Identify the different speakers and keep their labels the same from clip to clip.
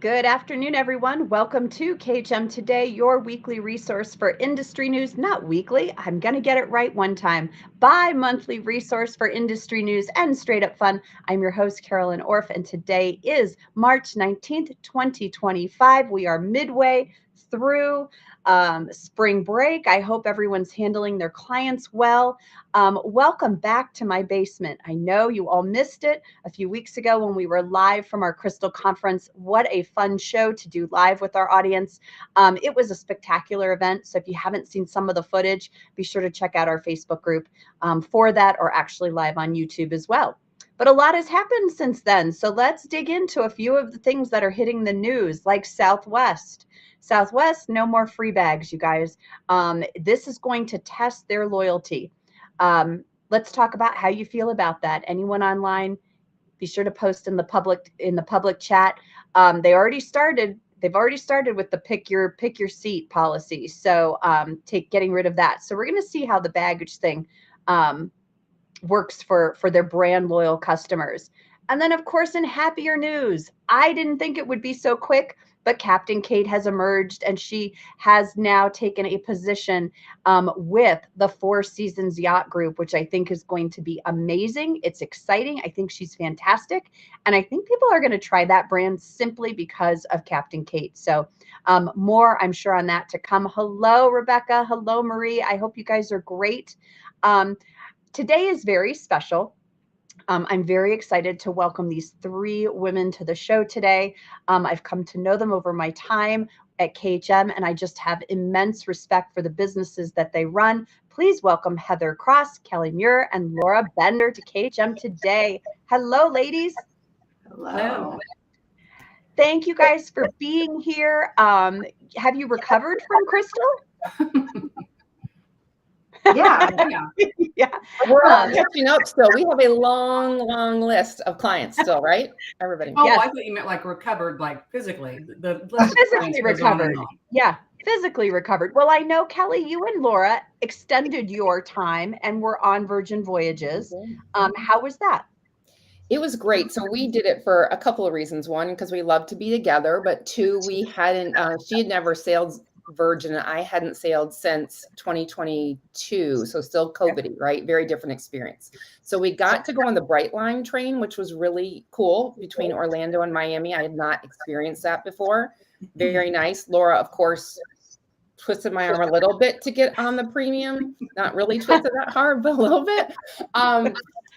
Speaker 1: Good afternoon, everyone. Welcome to KHM Today, your weekly resource for industry news. Not weekly, I'm going to get it right one time. Bi-monthly resource for industry news and straight up fun. I'm your host, Carolyn Orff, and today is March 19th, 2025. We are midway through spring break. I hope everyone's handling their clients well. Welcome back to my basement. I know you all missed it a few weeks ago when we were live from our Crystal Conference. What a fun show to do live with our audience. It was a spectacular event. So if you haven't seen some of the footage, be sure to check out our Facebook group for that, or actually live on YouTube as well. But a lot has happened since then. So let's dig into a few of the things that are hitting the news, like Southwest. Southwest, no more free bags, you guys. This is going to test their loyalty. Let's talk about how you feel about that. Anyone online, be sure to post in the public chat. They've already started with the pick your seat policy. So getting rid of that. So we're going to see how the baggage thing works for their brand loyal customers. And then, of course, in happier news, I didn't think it would be so quick, but Captain Kate has emerged, and she has now taken a position with the Four Seasons Yacht Group, which I think is going to be amazing. It's exciting. I think she's fantastic. And I think people are going to try that brand simply because of Captain Kate. So more, I'm sure, on that to come. Hello, Rebecca. Hello, Marie. I hope you guys are great. Today is very special. I'm very excited to welcome these three women to the show today. I've come to know them over my time at KHM, and I just have immense respect for the businesses that they run. Please welcome Heather Cross, Kelly Muir, and Laura Bender to KHM Today. Hello, ladies.
Speaker 2: Hello.
Speaker 1: Thank you guys for being here. Have you recovered from Crystal?
Speaker 2: Yeah.
Speaker 1: Yeah.
Speaker 3: We're catching up still. We have a long list of clients still, right? Everybody.
Speaker 2: Oh, yes. I thought you meant like recovered, like physically. The list
Speaker 1: physically recovered. Yeah, physically recovered. Well, I know, Kelly, you and Laura extended your time and were on Virgin Voyages. How was that?
Speaker 3: It was great. So we did it for a couple of reasons. One, because we love to be together, but two, we hadn't, she had never sailed Virgin, and I hadn't sailed since 2022. So still COVID, right? Very different experience. So we got to go on the Brightline train, which was really cool, between Orlando and Miami. I had not experienced that before. Very nice. Laura, of course, twisted my arm a little bit to get on the premium. Not really twisted that hard, but a little bit.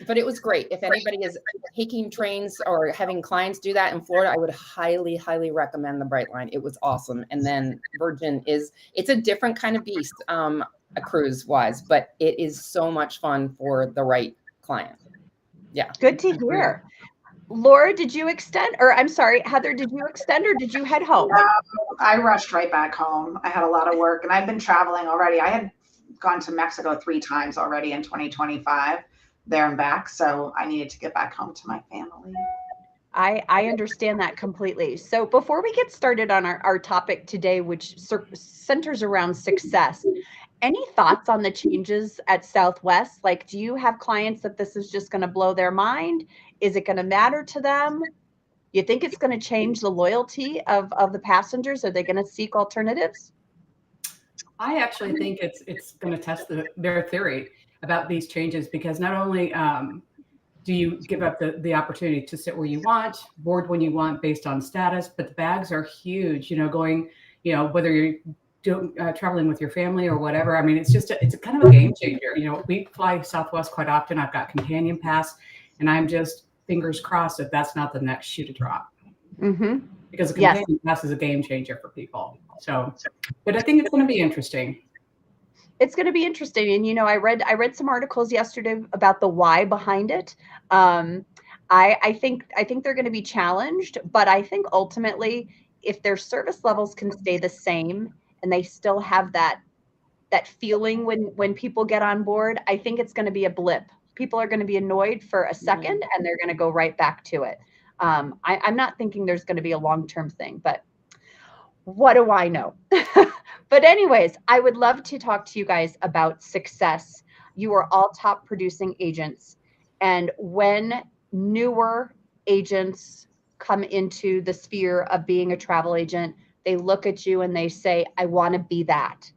Speaker 3: But it was great. If anybody is taking trains or having clients do that in Florida, I would highly recommend the Brightline. It was awesome. And then Virgin it's a different kind of beast, a cruise wise, but it is so much fun for the right client. Yeah.
Speaker 1: Good to hear. Laura, did you extend, or I'm sorry, Heather, did you extend or did you head home?
Speaker 4: I rushed right back home. I had a lot of work, and I've been traveling already. I had gone to Mexico 3 times already in 2025, there and back. So I needed to get back home to my family.
Speaker 1: I understand that completely. So before we get started on our topic today, which centers around success, any thoughts on the changes at Southwest? Like, do you have clients that this is just going to blow their mind? Is it going to matter to them? You think it's going to change the loyalty of the passengers? Are they going to seek alternatives?
Speaker 2: I actually think it's going to test their theory about these changes, because not only do you give up the opportunity to sit where you want, board when you want based on status, but the bags are huge, going, whether you're traveling with your family or whatever. I mean, it's a kind of a game changer. We fly Southwest quite often. I've got companion pass, and I'm just fingers crossed that that's not the next shoe to drop.
Speaker 1: Mm-hmm.
Speaker 2: Because the companion pass is a game changer for people. So, but I think it's going to be interesting.
Speaker 1: It's going to be interesting. And, I read some articles yesterday about the why behind it. I think they're going to be challenged, but I think ultimately, if their service levels can stay the same and they still have that feeling when people get on board, I think it's going to be a blip. People are going to be annoyed for a second, and they're going to go right back to it. I'm not thinking there's going to be a long-term thing, but what do I know? But anyways, I would love to talk to you guys about success. You are all top producing agents. And when newer agents come into the sphere of being a travel agent, they look at you and they say, I want to be that.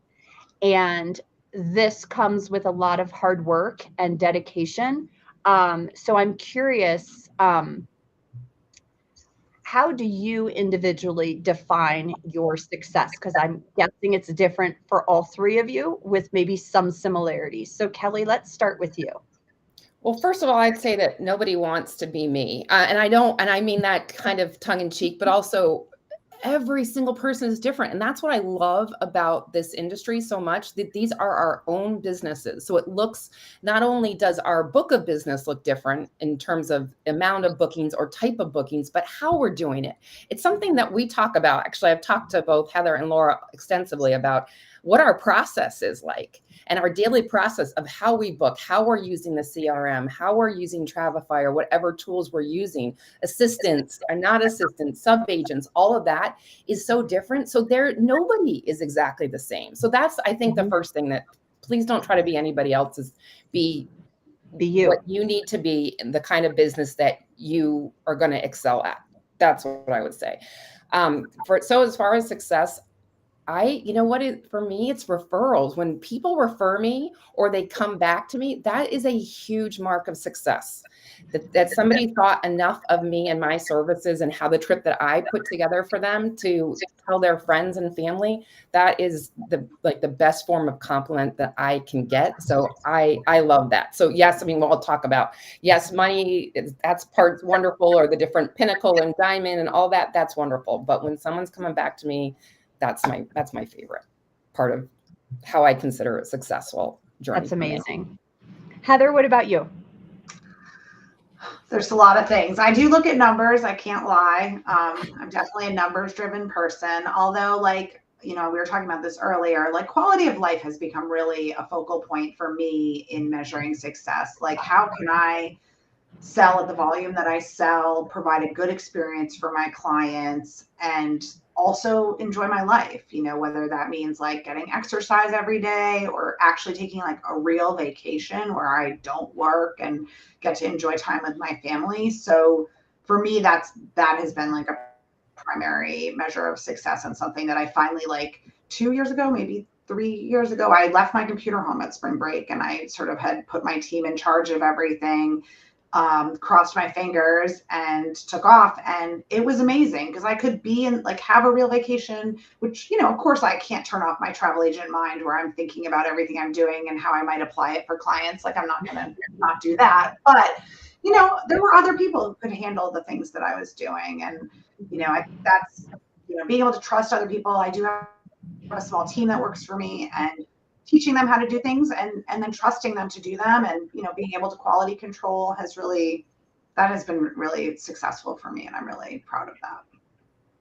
Speaker 1: And this comes with a lot of hard work and dedication. So I'm curious, how do you individually define your success? Because I'm guessing it's different for all three of you with maybe some similarities. So Kelly, let's start with you.
Speaker 3: Well, first of all, I'd say that nobody wants to be me. And I mean that kind of tongue in cheek, but also every single person is different. And that's what I love about this industry so much, that these are our own businesses. So it looks, not only does our book of business look different in terms of amount of bookings or type of bookings, but how we're doing it. It's something that we talk about. Actually, I've talked to both Heather and Laura extensively about what our process is like, and our daily process of how we book, how we're using the CRM, how we're using Travefy or whatever tools we're using, assistants and not assistants, sub-agents, all of that is so different. So nobody is exactly the same. So that's, I think, the first thing, that please don't try to be anybody else's. Be you. What you need to be in the kind of business that you are going to excel at. That's what I would say. So as far as success, for me, it's referrals. When people refer me or they come back to me, that is a huge mark of success. That somebody thought enough of me and my services and how the trip that I put together for them to tell their friends and family, that is the best form of compliment that I can get. So I love that. So yes, I mean, we'll all talk about, yes, money, that's part wonderful, or the different pinnacle and diamond and all that, that's wonderful. But when someone's coming back to me, that's my favorite part of how I consider a successful journey.
Speaker 1: That's amazing. Heather, what about you?
Speaker 4: There's a lot of things. I do look at numbers. I can't lie. I'm definitely a numbers driven person. Although, we were talking about this earlier, quality of life has become really a focal point for me in measuring success. How can I sell at the volume that I sell, provide a good experience for my clients, and also enjoy my life, whether that means getting exercise every day or actually taking a real vacation where I don't work and get to enjoy time with my family. So for me, that has been a primary measure of success, and something that I finally 2 years ago, maybe 3 years ago, I left my computer home at spring break, and I sort of had put my team in charge of everything. Crossed my fingers and took off, and it was amazing because I could be in have a real vacation, which of course I can't turn off my travel agent mind where I'm thinking about everything I'm doing and how I might apply it for clients. I'm not going to not do that, but there were other people who could handle the things that I was doing, and I think that's being able to trust other people. I do have a small team that works for me, and teaching them how to do things and then trusting them to do them, and being able to quality control has been really successful for me, and I'm really proud of that.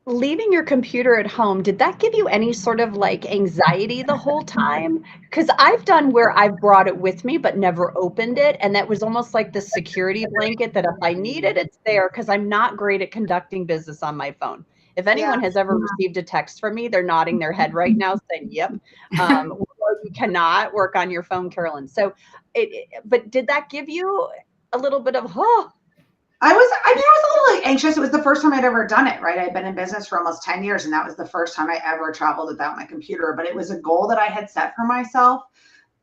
Speaker 1: Leaving your computer at home, did that give you any sort of anxiety the whole time? Because I've done where I've brought it with me but never opened it, and that was almost like the security blanket that if I need it, it's there, because I'm not great at conducting business on my phone. If anyone has ever received a text from me, they're nodding their head right now saying, yep. You cannot work on your phone, Carolyn. So, but did that give you a little bit of,
Speaker 4: I was a little anxious. It was the first time I'd ever done it, right? I'd been in business for almost 10 years, and that was the first time I ever traveled without my computer. But it was a goal that I had set for myself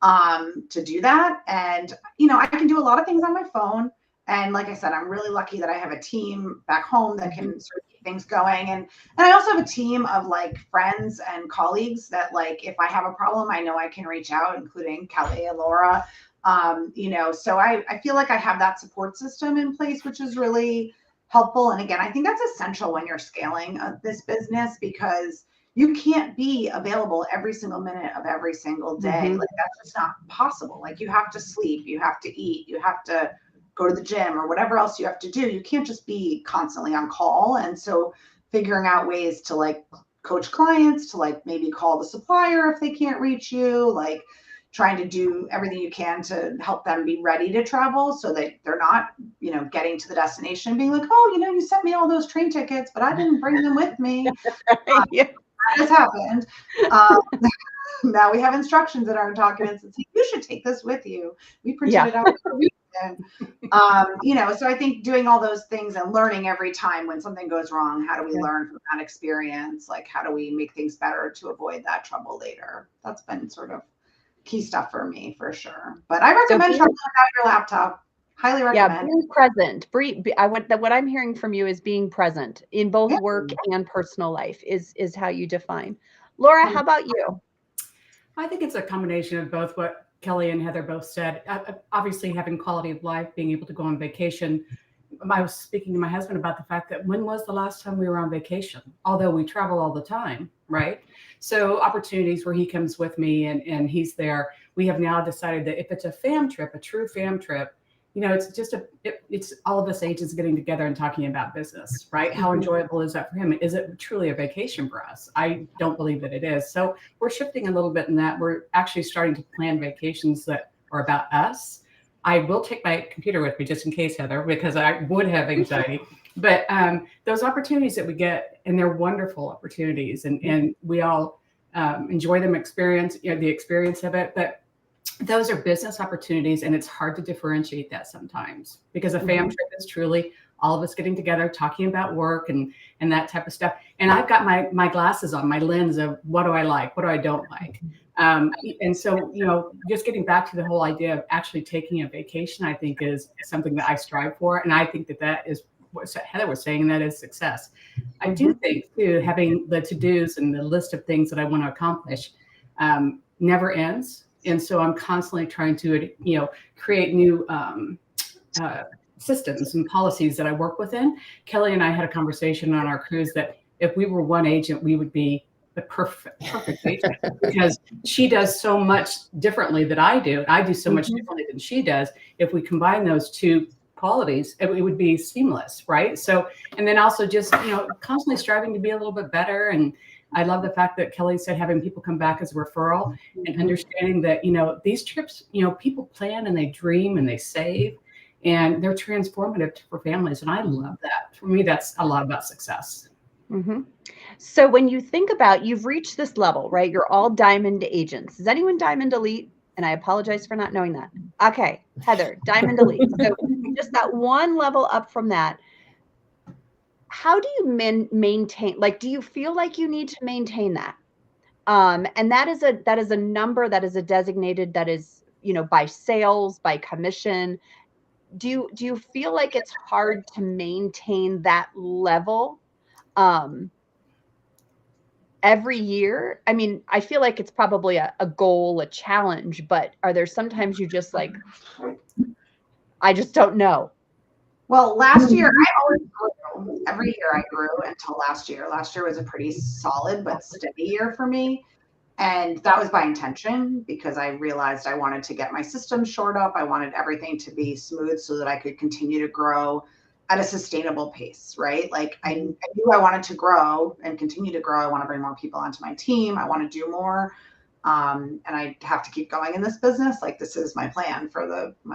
Speaker 4: to do that. And, I can do a lot of things on my phone. And like I said, I'm really lucky that I have a team back home that can sort of keep things going. And I also have a team of friends and colleagues that if I have a problem, I know I can reach out, including Kelly and Laura. So I feel like I have that support system in place, which is really helpful. And again, I think that's essential when you're scaling this business, because you can't be available every single minute of every single day. That's just not possible. You have to sleep, you have to eat, you have to go to the gym or whatever else you have to do. You can't just be constantly on call. And so figuring out ways to coach clients to maybe call the supplier if they can't reach you, trying to do everything you can to help them be ready to travel so that they're not, getting to the destination being oh, you sent me all those train tickets, but I didn't bring them with me. That has happened. Now we have instructions in our documents that say, you should take this with you. We printed it out. So I think doing all those things and learning every time when something goes wrong, how do we learn from that experience? Like, how do we make things better to avoid that trouble later? That's been sort of key stuff for me, for sure. But I recommend traveling without your laptop. Highly recommend.
Speaker 1: Yeah, being present. What I'm hearing from you is being present in both work and personal life is how you define. Laura, how about you?
Speaker 2: I think it's a combination of both what Kelly and Heather both said. Obviously, having quality of life, being able to go on vacation. I was speaking to my husband about the fact that when was the last time we were on vacation? Although we travel all the time, right? So opportunities where he comes with me and he's there. We have now decided that if it's a fam trip, a true fam trip, it's just it's all of us agents getting together and talking about business, right? How enjoyable is that for him? Is it truly a vacation for us? I don't believe that it is. So we're shifting a little bit in that. We're actually starting to plan vacations that are about us. I will take my computer with me just in case, Heather, because I would have anxiety. But those opportunities that we get, and they're wonderful opportunities, and we all enjoy them, the experience of it. But those are business opportunities, and it's hard to differentiate that sometimes because a fam trip is truly all of us getting together, talking about work and that type of stuff. And I've got my glasses on, my lens of what do I like, what do I don't like. And so, just getting back to the whole idea of actually taking a vacation, I think is something that I strive for. And I think that is what Heather was saying, and that is success. I do think too, having the to-dos and the list of things that I want to accomplish never ends. And so I'm constantly trying to, create new systems and policies that I work within. Kelly and I had a conversation on our cruise that if we were one agent, we would be the perfect agent because she does so much differently than I do. I do so much differently than she does. If we combine those two qualities, it would be seamless, right? So, and then also just, constantly striving to be a little bit better. And I love the fact that Kelly said having people come back as a referral and understanding that, these trips, people plan and they dream and they save and they're transformative for families. And I love that. For me, that's a lot about success.
Speaker 1: So when you think about, you've reached this level, right? You're all Diamond agents. Is anyone Diamond Elite? And I apologize for not knowing that. Okay, Heather, Diamond Elite. So just that one level up from that. How do you maintain, do you feel like you need to maintain that? And that is a number, that is a designated, that is, by sales, by commission. Do you feel like it's hard to maintain that level every year? I mean, I feel like it's probably a goal, a challenge, but are there sometimes you just I just don't know?
Speaker 4: Well, last year I always grew. Every year I grew until last year. Last year was a pretty solid but steady year for me. And that was by intention because I realized I wanted to get my systems shored up. I wanted everything to be smooth so that I could continue to grow at a sustainable pace, right? I knew I wanted to grow and continue to grow. I want to bring more people onto my team. I want to do more. And I have to keep going in this business. This is my plan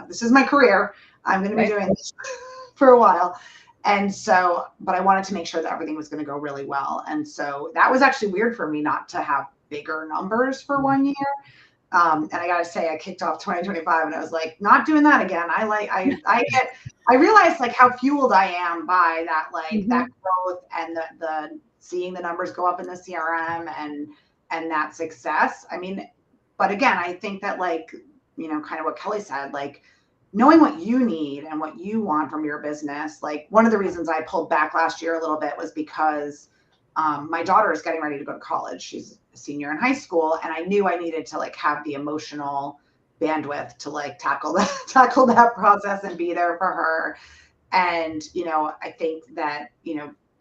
Speaker 4: this is my career. I'm going to be doing this for a while. And so, but I wanted to make sure that everything was going to go really well. And so that was actually weird for me not to have bigger numbers for 1 year. And I got to say, I kicked off 2025 and I was like, not doing that again. I realized how fueled I am by that, that growth and the seeing the numbers go up in the CRM and that success. I mean, but again, I think that kind of what Kelly said, knowing what you need and what you want from your business. One of the reasons I pulled back last year a little bit was because my daughter is getting ready to go to college. She's a senior in high school. And I knew I needed to have the emotional bandwidth to tackle that process and be there for her. And, I think that,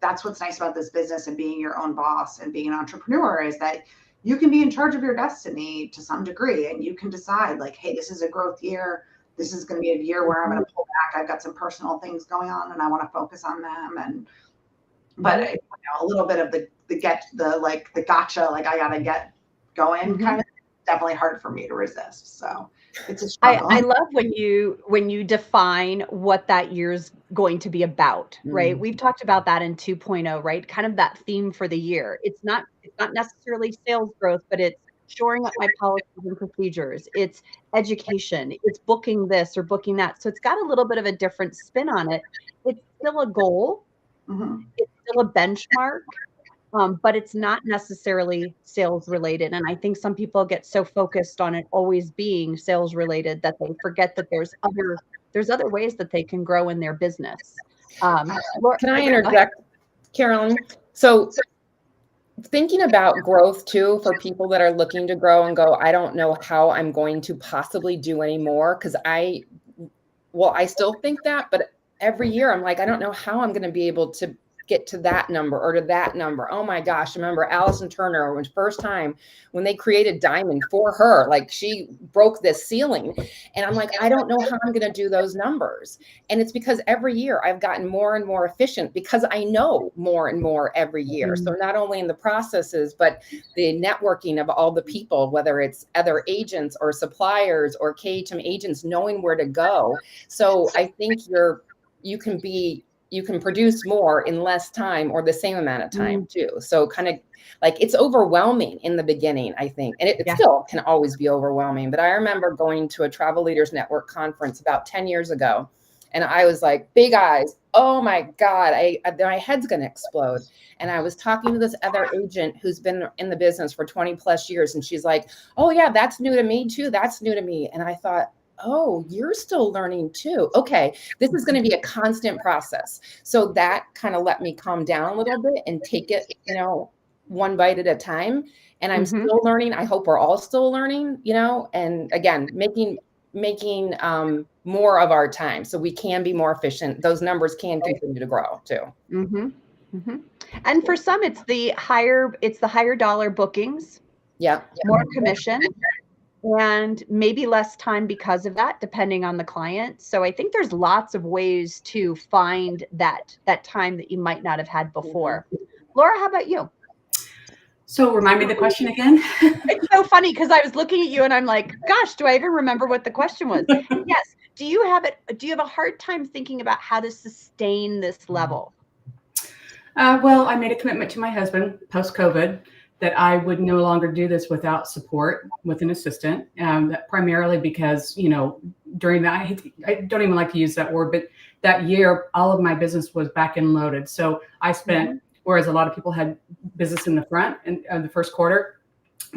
Speaker 4: that's what's nice about this business and being your own boss and being an entrepreneur is that you can be in charge of your destiny to some degree. And you can decide hey, this is a growth year. This is going to be a year where I'm going to pull back. I've got some personal things going on and I want to focus on them. But a little bit of the gotcha, I got to get going kind of definitely hard for me to resist. So it's a struggle.
Speaker 1: I love when you define what that year's going to be about, right? We've talked about that in 2.0, right? Kind of that theme for the year. It's not necessarily sales growth, but it's shoring up my policies and procedures. It's education. It's booking this or booking that. So it's got a little bit of a different spin on it. It's still a goal. It's still a benchmark. But it's not necessarily sales related. And I think some people get so focused on it always being sales related that they forget that there's other ways that they can grow in their business.
Speaker 3: Can I interject, Carolyn? So thinking about growth too, for people that are looking to grow and go, I don't know how I'm going to possibly do any more. Cause I still think that, but every year I'm like, I don't know how I'm going to be able to get to that number or to that number. Oh my gosh. Remember Allison Turner, when first time when they created Diamond for her, like she broke this ceiling. And I'm like, I don't know how I'm going to do those numbers. And it's because every year I've gotten more and more efficient because I know more and more every year. So not only in the processes, but the networking of all the people, whether it's other agents or suppliers or KHM agents, knowing where to go. So I think you can produce more in less time or the same amount of time too. So kind of like it's overwhelming in the beginning, I think. And it still can always be overwhelming. But I remember going to a Travel Leaders Network conference about 10 years ago. And I was like, big eyes. Oh my God, my head's going to explode. And I was talking to this other agent who's been in the business for 20 plus years. And she's like, oh yeah, that's new to me too. That's new to me. And I thought, oh, you're still learning too. Okay, this is going to be a constant process. So that kind of let me calm down a little bit and take it, one bite at a time. And I'm still learning. I hope we're all still learning, and again, making more of our time so we can be more efficient. Those numbers can continue to grow too.
Speaker 1: And for some, it's the higher dollar bookings.
Speaker 3: Yeah.
Speaker 1: More commission. And maybe less time because of that, depending on the client. So I think there's lots of ways to find that time that you might not have had before. Laura, how about you?
Speaker 2: So remind me the question again.
Speaker 1: It's so funny because I was looking at you and I'm like, gosh, do I even remember what the question was? Yes. Do you have a hard time thinking about how to sustain this level?
Speaker 2: Well, I made a commitment to my husband post-COVID that I would no longer do this without support with an assistant, primarily because, during that, I don't even like to use that word, but that year, all of my business was back end loaded. So I spent, whereas a lot of people had business in the front and the first quarter,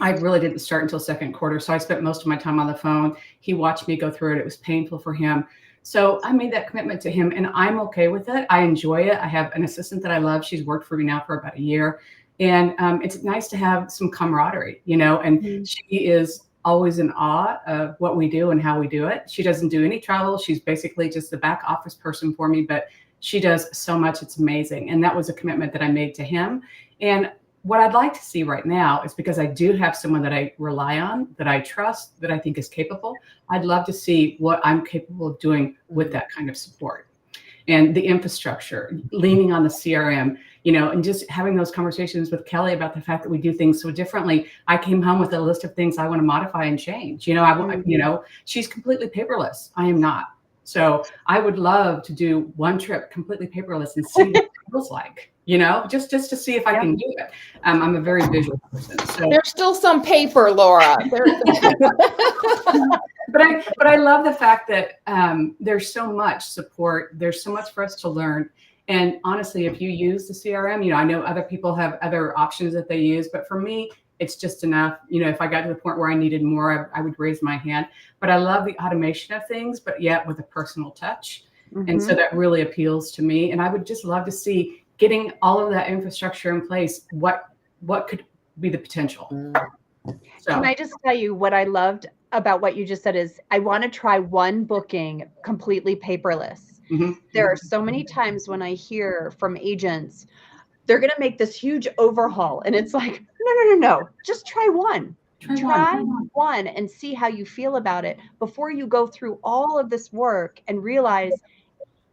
Speaker 2: I really didn't start until second quarter. So I spent most of my time on the phone. He watched me go through it. It was painful for him. So I made that commitment to him and I'm okay with it. I enjoy it. I have an assistant that I love. She's worked for me now for about a year. And it's nice to have some camaraderie, and she is always in awe of what we do and how we do it. She doesn't do any travel. She's basically just the back office person for me, but she does so much. It's amazing. And that was a commitment that I made to him. And what I'd like to see right now is, because I do have someone that I rely on, that I trust, that I think is capable, I'd love to see what I'm capable of doing with that kind of support. And the infrastructure, leaning on the CRM, and just having those conversations with Kelly about the fact that we do things so differently. I came home with a list of things I want to modify and change. She's completely paperless. I am not. So I would love to do one trip completely paperless and see what it feels like, just to see if I can do it. I'm a very visual person. So
Speaker 3: there's still some paper, Laura.
Speaker 2: But I love the fact that there's so much support. There's so much for us to learn. And honestly, if you use the CRM, I know other people have other options that they use, but for me, it's just enough. If I got to the point where I needed more, I would raise my hand. But I love the automation of things, but yet with a personal touch. And so that really appeals to me. And I would just love to see, getting all of that infrastructure in place, what could be the potential. So.
Speaker 1: Can I just tell you what I loved about what you just said is, I want to try one booking completely paperless. There are so many times when I hear from agents, they're going to make this huge overhaul. And it's like, no, just try one. Try one and see how you feel about it before you go through all of this work and realize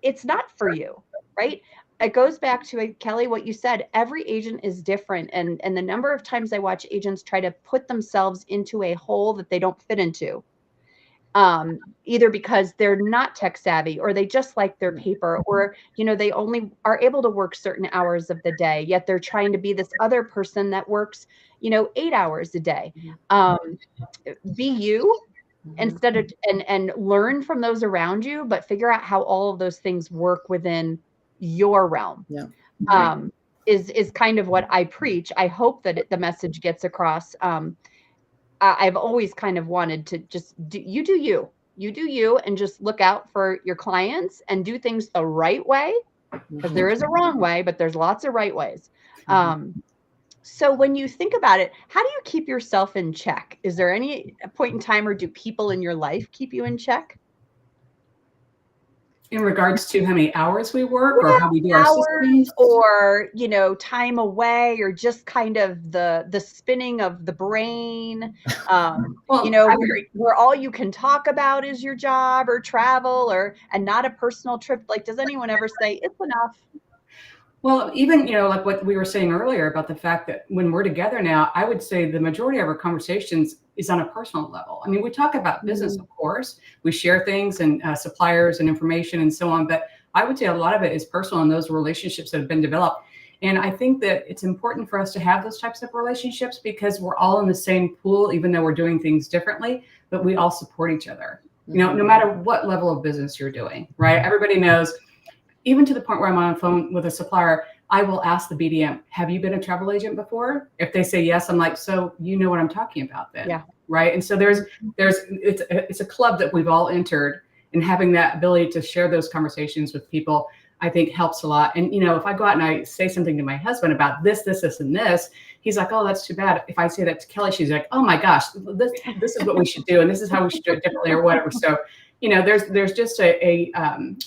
Speaker 1: it's not for you, right? It goes back to, Kelly, what you said. Every agent is different. And the number of times I watch agents try to put themselves into a hole that they don't fit into. either because they're not tech savvy or they just like their paper, or, they only are able to work certain hours of the day, yet they're trying to be this other person that works, 8 hours a day. Be you instead of, and learn from those around you, but figure out how all of those things work within your realm. Is kind of what I preach. I hope that the message gets across. I've always kind of wanted to just do you, and just look out for your clients and do things the right way, because there is a wrong way, but there's lots of right ways. So when you think about it, how do you keep yourself in check? Is there any point in time, or do people in your life keep you in check?
Speaker 2: In regards to how many hours we work, or how we do our systems,
Speaker 1: or time away, or just kind of the spinning of the brain, where all you can talk about is your job or travel, and not a personal trip. Like, does anyone ever say it's enough?
Speaker 2: Well, even, like what we were saying earlier about the fact that when we're together now, I would say the majority of our conversations is on a personal level. I mean, we talk about business, of course, we share things and suppliers and information and so on, but I would say a lot of it is personal, and those relationships that have been developed. And I think that it's important for us to have those types of relationships, because we're all in the same pool, even though we're doing things differently, but we all support each other, no matter what level of business you're doing, right? Everybody knows. Even to the point where I'm on the phone with a supplier, I will ask the BDM, have you been a travel agent before? If they say yes, I'm like, so you know what I'm talking about then, right? And so it's a club that we've all entered, and having that ability to share those conversations with people, I think helps a lot. And, if I go out and I say something to my husband about this, and this, he's like, oh, that's too bad. If I say that to Kelly, she's like, oh my gosh, this is what we should do, and this is how we should do it differently, or whatever. So, there's just a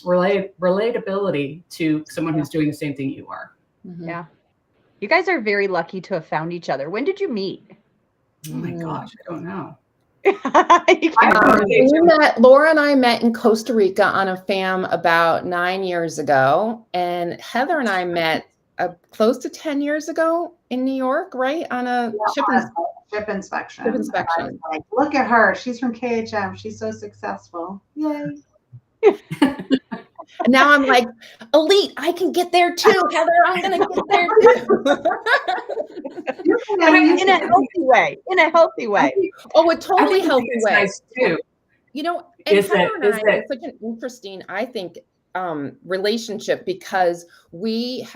Speaker 2: relatability to someone who's doing the same thing you are.
Speaker 1: Yeah. You guys are very lucky to have found each other. When did you meet?
Speaker 2: Oh my gosh, I don't know.
Speaker 3: Laura and I met in Costa Rica on a FAM about 9 years ago, and Heather and I met close to 10 years ago in New York, right? On a ship inspection.
Speaker 4: Like, look at her. She's from KHM. She's so successful. Yay.
Speaker 3: And now I'm like, elite, I can get there too. Heather, I'm going to get there too.
Speaker 1: In a healthy way.
Speaker 3: Oh, a totally healthy way.
Speaker 2: Nice too.
Speaker 3: And Heather and I have such an interesting, I think, relationship, because we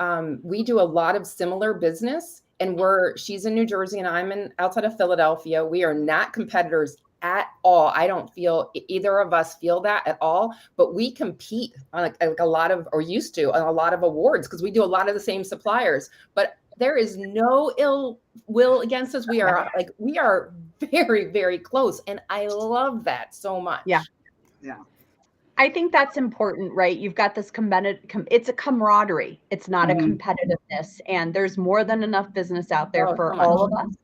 Speaker 3: do a lot of similar business, and she's in New Jersey and I'm outside of Philadelphia. We are not competitors at all. I don't feel either of us feel that at all, but we compete on a lot of, or used to, on a lot of awards, because we do a lot of the same suppliers, but there is no ill will against us. We are very, very close. And I love that so much.
Speaker 1: Yeah. I think that's important, right? You've got this it's a camaraderie. It's not a competitiveness. And there's more than enough business out there for all of us.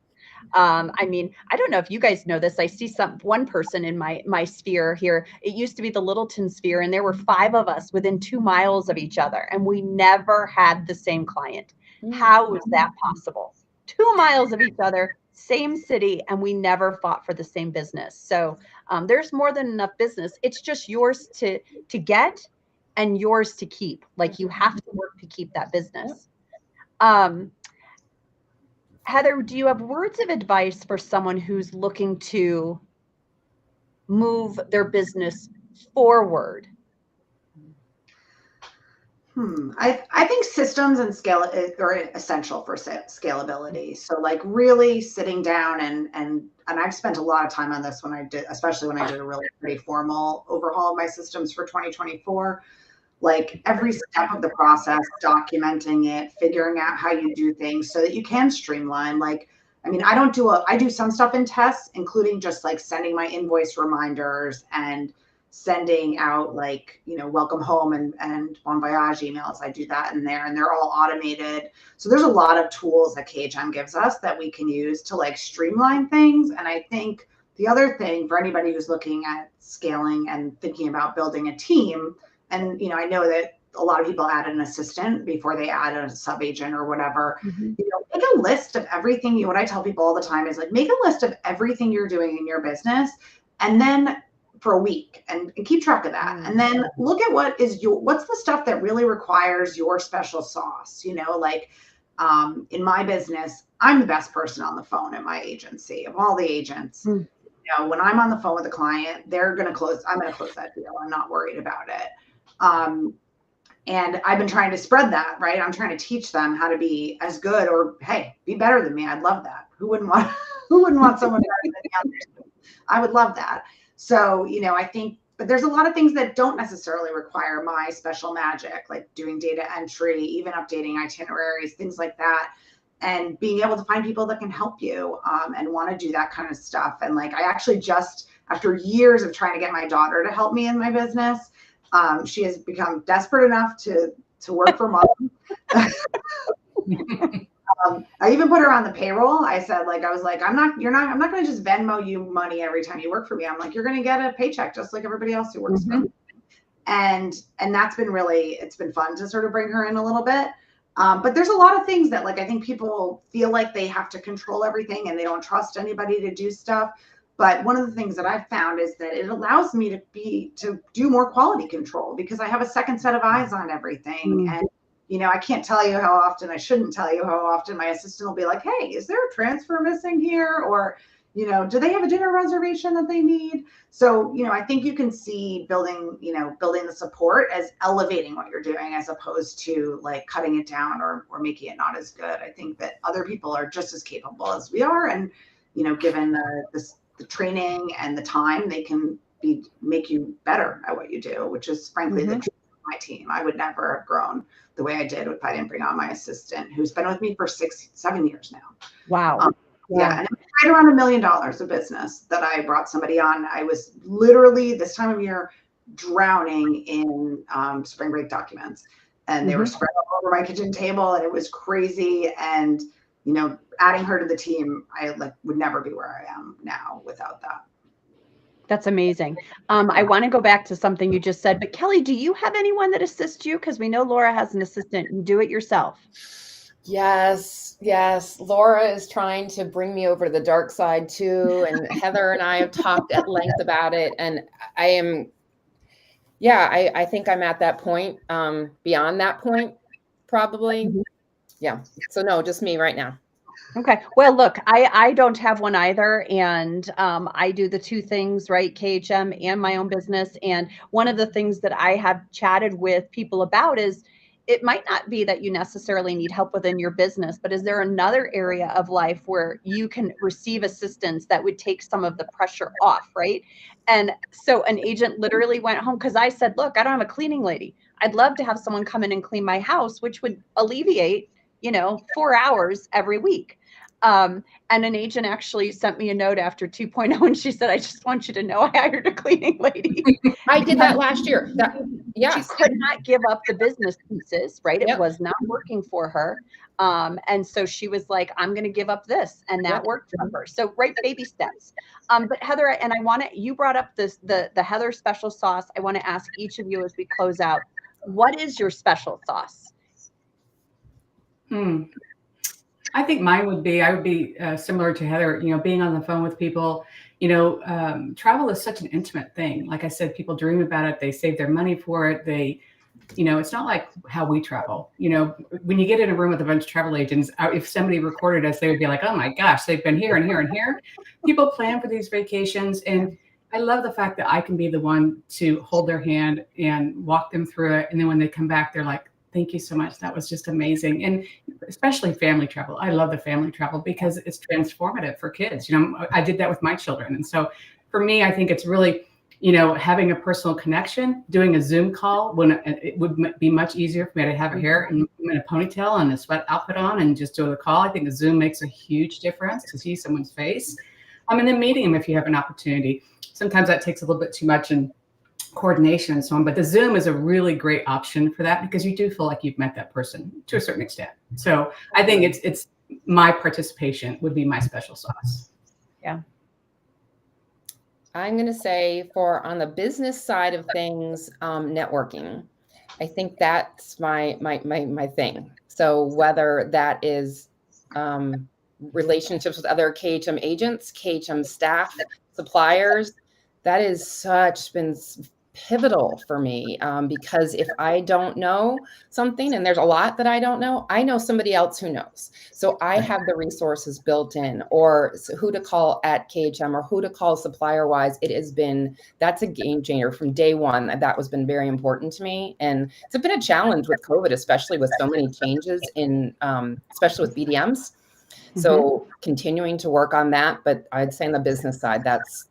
Speaker 1: I mean, I don't know if you guys know this. I see one person in my sphere here. It used to be the Littleton sphere, and there were 5 of us within 2 miles of each other, and we never had the same client. How was that possible? 2 miles of each other, same city, and we never fought for the same business. So there's more than enough business. It's just yours to get and yours to keep. Like, you have to work to keep that business. Heather, do you have words of advice for someone who's looking to move their business forward?
Speaker 4: I think systems and scale are essential for scalability. So, like, really sitting down and I've spent a lot of time on this especially when I did a really pretty formal overhaul of my systems for 2024. Like, every step of the process, documenting it, figuring out how you do things so that you can streamline. Like, I mean, I do some stuff in tests, including just like sending my invoice reminders and sending out, like, welcome home and bon voyage emails. I do that in there, and they're all automated. So there's a lot of tools that KHM gives us that we can use to, like, streamline things. And I think the other thing for anybody who's looking at scaling and thinking about building a team, and, I know that a lot of people add an assistant before they add a sub agent or whatever. Make a list of everything. What I tell people all the time is, like, make a list of everything you're doing in your business and then for a week and keep track of that. And then look at what's the stuff that really requires your special sauce, like in my business, I'm the best person on the phone at my agency of all the agents. When I'm on the phone with a client, I'm going to close that deal. I'm not worried about it. And I've been trying to spread that, right? I'm trying to teach them how to be as good, or hey, be better than me. I'd love that. Who wouldn't want someone better than me? I would love that. So, I think, but there's a lot of things that don't necessarily require my special magic, like doing data entry, even updating itineraries, things like that. And being able to find people that can help you and want to do that kind of stuff. And like, I actually just, after years of trying to get my daughter to help me in my business, she has become desperate enough to work for mom. I even put her on the payroll. I said, I'm not going to just Venmo you money every time you work for me. I'm like, you're going to get a paycheck just like everybody else who works for me. And that's been it's been fun to sort of bring her in a little bit. But there's a lot of things that I think people feel like they have to control everything and they don't trust anybody to do stuff. But one of the things that I've found is that it allows me to do more quality control because I have a second set of eyes on everything. And, I can't tell you how often, I shouldn't tell you how often my assistant will be like, hey, is there a transfer missing here? Or, do they have a dinner reservation that they need? So, I think you can see building the support as elevating what you're doing as opposed to like cutting it down or making it not as good. I think that other people are just as capable as we are. And, given the training and the time, they can make you better at what you do, which is frankly the truth of my team. I would never have grown the way I did if I didn't bring on my assistant, who's been with me for 6-7 years now.
Speaker 1: Wow.
Speaker 4: Yeah. And it's right around $1 million of business that I brought somebody on. I was literally this time of year drowning in spring break documents, and they were spread all over my kitchen table, and it was crazy. And, adding her to the team, I would never be where I am now without that.
Speaker 1: That's amazing. I want to go back to something you just said, but Kelly, do you have anyone that assists you? Because we know Laura has an assistant. You do it yourself.
Speaker 3: Yes. Laura is trying to bring me over to the dark side too. And Heather and I have talked at length about it. And I think I'm at that point, beyond that point, probably. Yeah. So no, just me right now.
Speaker 1: Okay. Well, look, I don't have one either. And I do the two things, right? KHM and my own business. And one of the things that I have chatted with people about is it might not be that you necessarily need help within your business, but is there another area of life where you can receive assistance that would take some of the pressure off, right? And so an agent literally went home because I said, look, I don't have a cleaning lady. I'd love to have someone come in and clean my house, which would alleviate 4 hours every week. And an agent actually sent me a note after 2.0 and she said, I just want you to know I hired a cleaning lady.
Speaker 3: I did that last year. Yes.
Speaker 1: She could not give up the business pieces, right? It was not working for her. And so she was like, I'm going to give up this. And that worked for her. So right, baby steps. But Heather, and you brought up the Heather special sauce. I want to ask each of you as we close out, what is your special sauce?
Speaker 2: I think mine would be, similar to Heather, being on the phone with people. Travel is such an intimate thing. Like I said, people dream about it. They save their money for it. It's not like how we travel. When you get in a room with a bunch of travel agents, if somebody recorded us, they would be like, oh my gosh, they've been here and here and here. People plan for these vacations. And I love the fact that I can be the one to hold their hand and walk them through it. And then when they come back, they're like, thank you so much. That was just amazing. And especially family travel. I love the family travel because it's transformative for kids. I did that with my children. And so for me, I think it's really, having a personal connection, doing a Zoom call when it would be much easier for me to have a hair in a ponytail and a sweat outfit on and just do a call. I think the Zoom makes a huge difference to see someone's face. And then meeting them if you have an opportunity. Sometimes that takes a little bit too much and coordination and so on, but the Zoom is a really great option for that because you do feel like you've met that person to a certain extent. So I think it's my participation would be my special sauce.
Speaker 1: Yeah.
Speaker 3: I'm going to say on the business side of things, networking. I think that's my thing. So whether that is relationships with other KHM agents, KHM staff, suppliers, That is been pivotal for me, because if I don't know something, and there's a lot that I don't know, I know somebody else who knows. So I have the resources built in, or who to call at KHM, or who to call supplier wise. That's a game changer from day one. That was been very important to me. And it's been a challenge with COVID, especially with so many changes in, especially with BDMs. So continuing to work on that, but I'd say on the business side, that's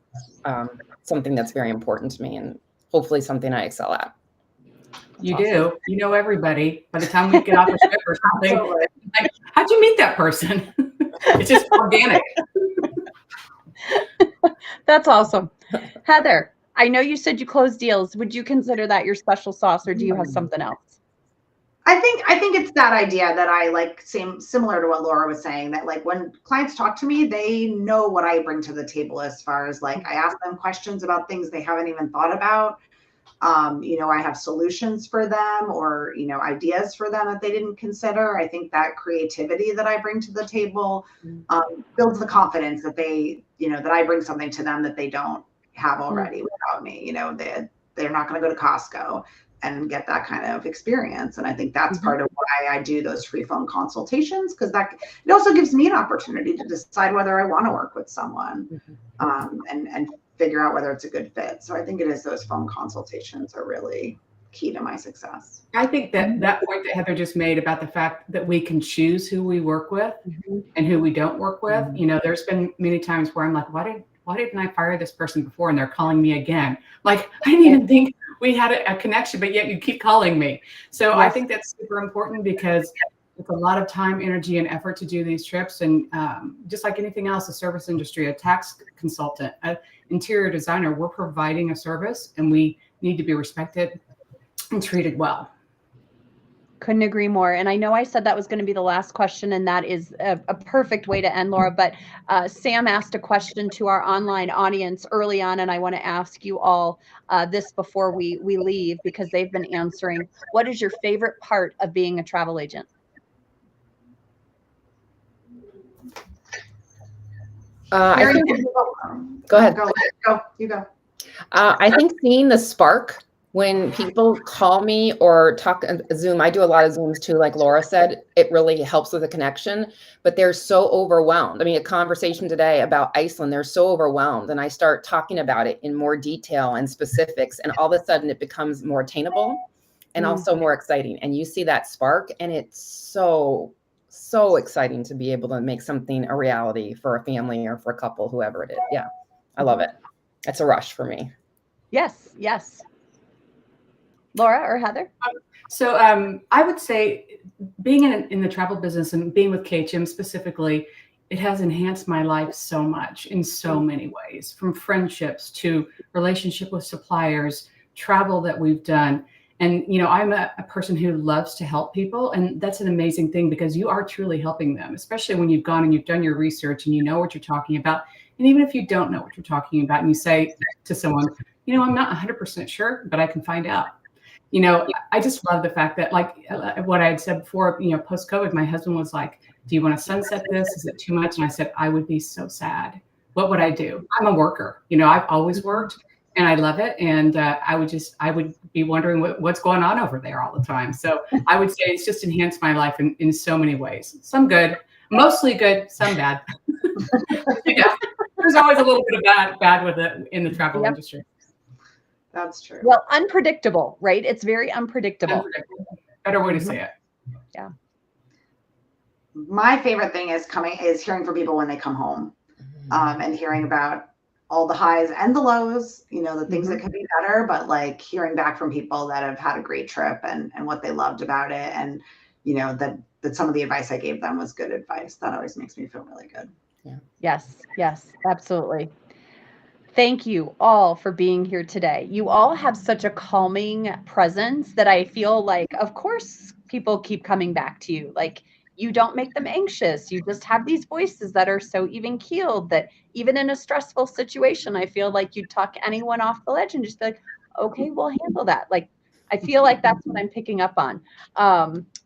Speaker 3: something that's very important to me, and hopefully something I excel at.
Speaker 2: You do. You know everybody. By the time we get off a ship or something, like, how'd you meet that person? It's just organic.
Speaker 1: That's awesome. Heather, I know you said you close deals. Would you consider that your special sauce, or do you have something else?
Speaker 4: I think it's that idea that I like, similar to what Laura was saying, that like when clients talk to me, they know what I bring to the table as far as like I ask them questions about things they haven't even thought about. I have solutions for them, or, ideas for them that they didn't consider. I think that creativity that I bring to the table builds the confidence that that I bring something to them that they don't have already without me. They're not going to go to Costco and get that kind of experience. And I think that's part of why I do those free phone consultations, because it also gives me an opportunity to decide whether I want to work with someone and figure out whether it's a good fit. So I think it is those phone consultations are really key to my success.
Speaker 2: I think that point that Heather just made about the fact that we can choose who we work with and who we don't work with. There's been many times where I'm like, why didn't I fire this person before? And they're calling me again. Like, I didn't even think we had a connection, but yet you keep calling me. So I think that's super important, because it's a lot of time, energy, and effort to do these trips. And just like anything else, a service industry, a tax consultant, an interior designer, we're providing a service, and we need to be respected and treated well.
Speaker 1: Couldn't agree more. And I know I said that was going to be the last question, and that is a perfect way to end, Laura. But Sam asked a question to our online audience early on, and I want to ask you all this before we leave, because they've been answering. What is your favorite part of being a travel agent?
Speaker 3: I think, go ahead.
Speaker 4: You go.
Speaker 3: I think seeing the spark when people call me or talk Zoom. I do a lot of Zooms too, like Laura said. It really helps with the connection, but they're so overwhelmed. I mean, a conversation today about Iceland, they're so overwhelmed, and I start talking about it in more detail and specifics, and all of a sudden it becomes more attainable and also more exciting. And you see that spark, and it's so exciting to be able to make something a reality for a family or for a couple, whoever it is. Yeah, I love it. It's a rush for me.
Speaker 1: Yes. Laura or Heather?
Speaker 2: So I would say being in the travel business and being with KHM specifically, it has enhanced my life so much in so many ways, from friendships to relationship with suppliers, travel that we've done. And, I'm a person who loves to help people. And that's an amazing thing, because you are truly helping them, especially when you've gone and you've done your research and you know what you're talking about. And even if you don't know what you're talking about and you say to someone, I'm not 100% sure, but I can find out. I just love the fact that, like what I had said before, post-COVID, my husband was like, do you want to sunset this? Is it too much? And I said, I would be so sad. What would I do? I'm a worker. I've always worked and I love it. And I would be wondering what's going on over there all the time. So I would say it's just enhanced my life in so many ways. Some good, mostly good, some bad. There's always a little bit of bad with it in the travel industry.
Speaker 4: That's true.
Speaker 1: Well, unpredictable, right? It's very unpredictable.
Speaker 2: Better way to say it.
Speaker 1: Yeah.
Speaker 4: My favorite thing is hearing from people when they come home, and hearing about all the highs and the lows, the things that could be better, but like hearing back from people that have had a great trip and what they loved about it. And, that some of the advice I gave them was good advice. That always makes me feel really good.
Speaker 1: Yeah. Yes, absolutely. Thank you all for being here today. You all have such a calming presence that I feel like, of course, people keep coming back to you. Like, you don't make them anxious. You just have these voices that are so even keeled that even in a stressful situation, I feel like you'd talk anyone off the ledge and just be like, okay, we'll handle that. Like, I feel like that's what I'm picking up on.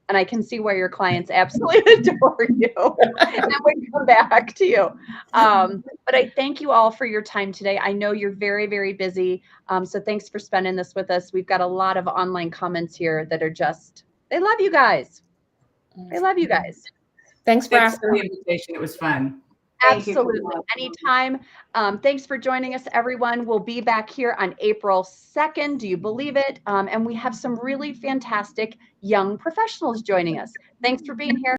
Speaker 1: And I can see why your clients absolutely adore you and would come back to you. But I thank you all for your time today. I know you're very, very busy. So thanks for spending this with us. We've got a lot of online comments here that are just, they love you guys. They love you guys.
Speaker 3: Thanks for
Speaker 2: Thanks for
Speaker 3: asking.
Speaker 2: the invitation. It was fun.
Speaker 4: Thank you.
Speaker 1: Absolutely. Anytime. Thanks for joining us, everyone. We'll be back here on April 2nd. Do you believe it? And we have some really fantastic young professionals joining us. Thanks for being here.